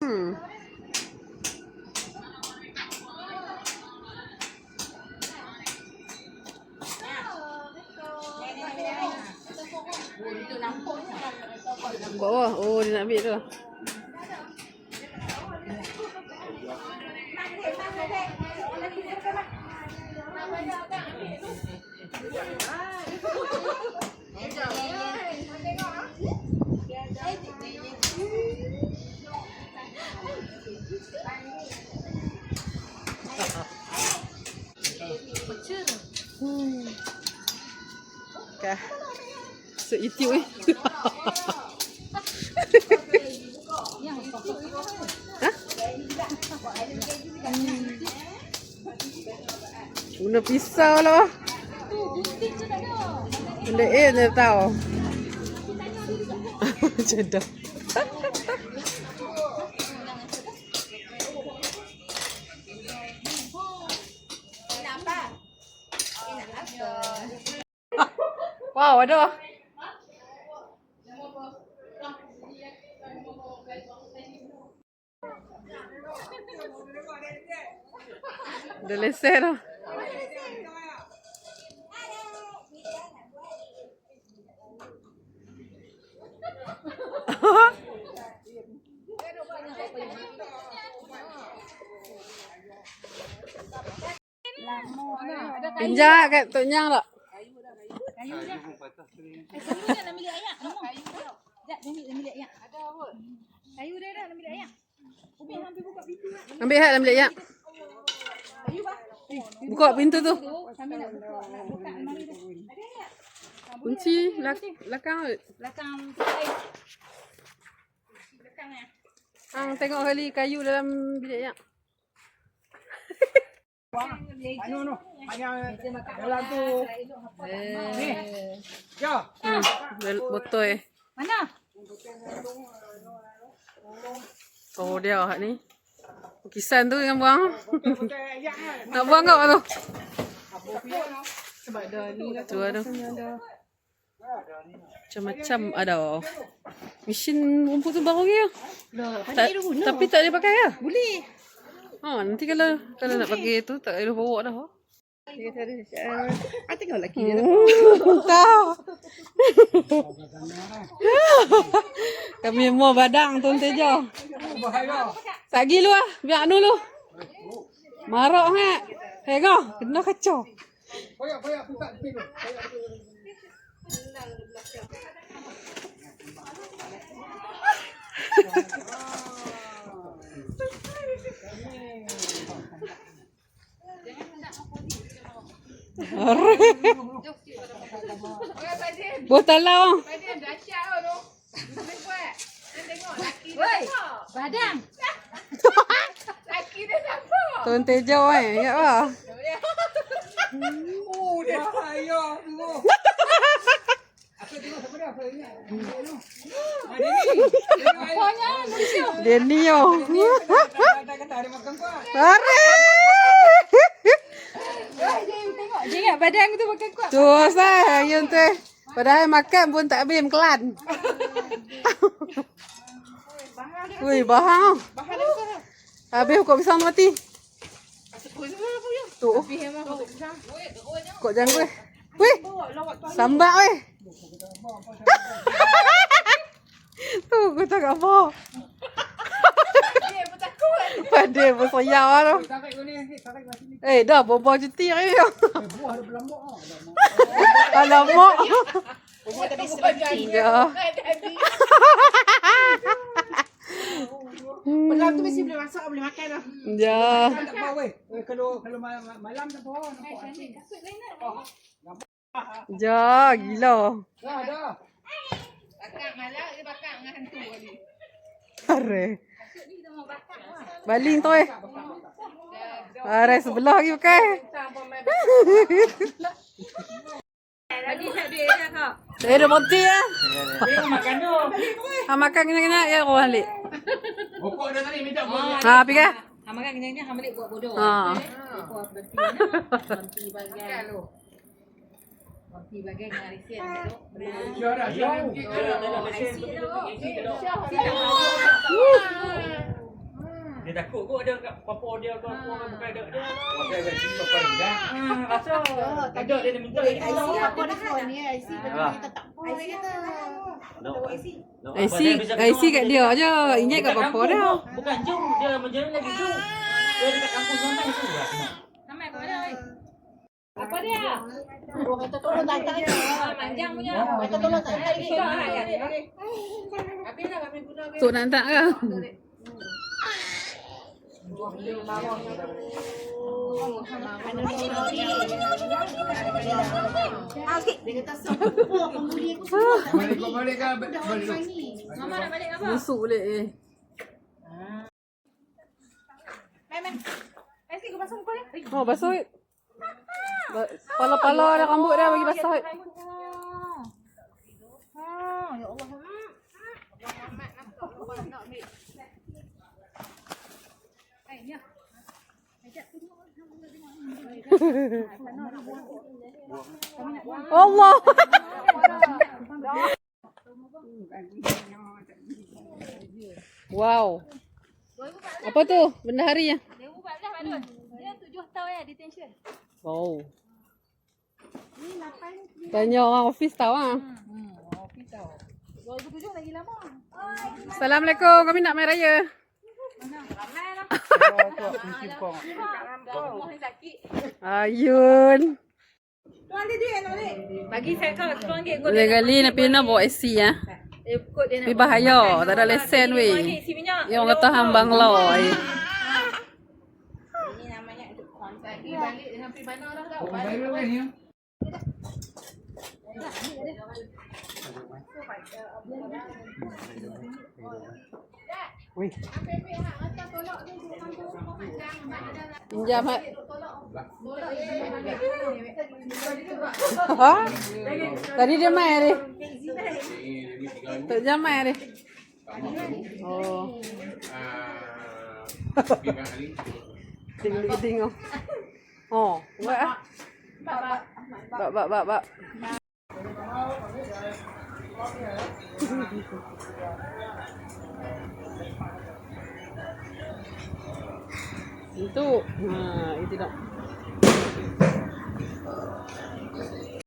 Hmm. Bawah. Oh, dia nak ambil tu. Kah. So itu Ha? Guna pisau lah. Benda dia tahu. Macam dah. Wow, ada. Dah lesen dah. Pinjak kat Tok Nyang tak? Kayu dah. Kayu dah nak milik ayak. Sekejap, nak milik ayak. Ada apa? Kayu dah nak milik ayak. Umi hampir buka pintu lah. Ambil hat ambil ayak. Kayu bah. Buka pintu tu. Sambil nak buka almari dah. Ada ayak. Kunci belakang. Belakang lain. Belakang ya. Hang tengok kali kayu dalam bilik ayak. Anu hanya dalam tu. Ni. Ya. Botol. Mana? Oh dia hak ni. Lukisan tu yang buang. Betul ayak kan. Nak buang kau tu. Sebab dah ni dah Tu ada. Macam-macam ada. Mesin rumput tu baru ke? Tapi tak boleh pakai ke? Boleh. Ha, nanti kalau nak pakai tu tak boleh bawa dah. Tengok lelaki dia. Kau. Kami mau badang Tuan Tejo. bahaya. Sagi lu ah, biar anu lu. Marok ngak. Tengok, kena kacau. Koyak buka pintu. Botol lah. Woi, badang. Tuan Tejo ingat apa? Dia bahaya tu. Aku tengok siapa dia? Aku ingat. Pokoknya Malaysia. Denio. Dah kata dia makan kuat. Are. Tengok je ingat badang tu makan kuat. Tu saya yang tu. Padahal makan pun tak habis kelan. Woi, bahang. Habis kok pisang mati. Tu. Kok jangan gue. Weh. Sambak weh. Tu gue tak apa. Pada bersayau tu. Tarik ni, tarik masa ni. Eh, dah bobo cuti hari ni. Buah ada berlambak ah. Alamak. Buat tadi serati. Ya. Pelau tu mesti boleh masak, boleh makan lah. Ya. Tak apa weh. Kalau malam tak apa nampak. Ja, gila. Dah. Bakar malam, dia bakar dengan hantu tadi. Are. Baling tu eh. Are sebelah lagi pakai. Tadi tak dia dah kak. Saya dah berhenti ah. Dia makan tu. Ha makan kenyang-kenyang ya kau balik. Pokok dah tadi minta Ha pergi ah. Hang makan kenyangnya, hang balik buat bodoh. Ha. Buat berhenti bagian. Berhenti bagian dengan Arisian tu. Syarah. Dia takut kot ada kat papa dia ke apa ke bukan ada dia. Pakai baju pakai rendah. Rasa ada dia minta kita tahu. Apa dia phone ni? IC kita tak boleh kata. IC kat dia je. Ingat kat papa dah. Bukan jom dia menjelang lagi jom. Dia dekat kampung ramai tu lah. Ramai kau ada. Apa dia? Oh, kata tolong tak je. Panjang punya. Kata tolong tak lagi. Habis dah kami guna. Tok nak tak ke? Dia kata semua pembuli aku semua. Balik ke balik dulu. Mama nak balik apa? Busuk boleh Mem. Esok kau pasang muka ni. Oh, basuh. Pala-pala dah rambut dah bagi basah. Ya Allah. Ya. Allah. Wow. Apa tu? Benda hari ya? Dia buat dah Badun. Dia 7 tahun ya detention. Wow. Tanya orang office tahu ah. Office tahu. 2007 lagi lama. Assalamualaikum. Kami nak main raya. Ramai lah. Kunci kong. Rumah ni sakit. Ayun. Tuan dia duit nak duit. Bagi saya kau RM1 kot. Kali nak pindah bawa IC ya. Kot dia nak. Tapi bahaya, tak ada lesen weh. Isi minyak. Yang kata hambang law. Ini namanya untuk kontak. Balik dengan pribana dah tau. Baru kan ni. Wih. Pinjam hak. Ha? Tadi dia main ni. Tak jam main ni. Oh. Tengok. Oh, buat ah. Bak. Itu. Ha, itu dah.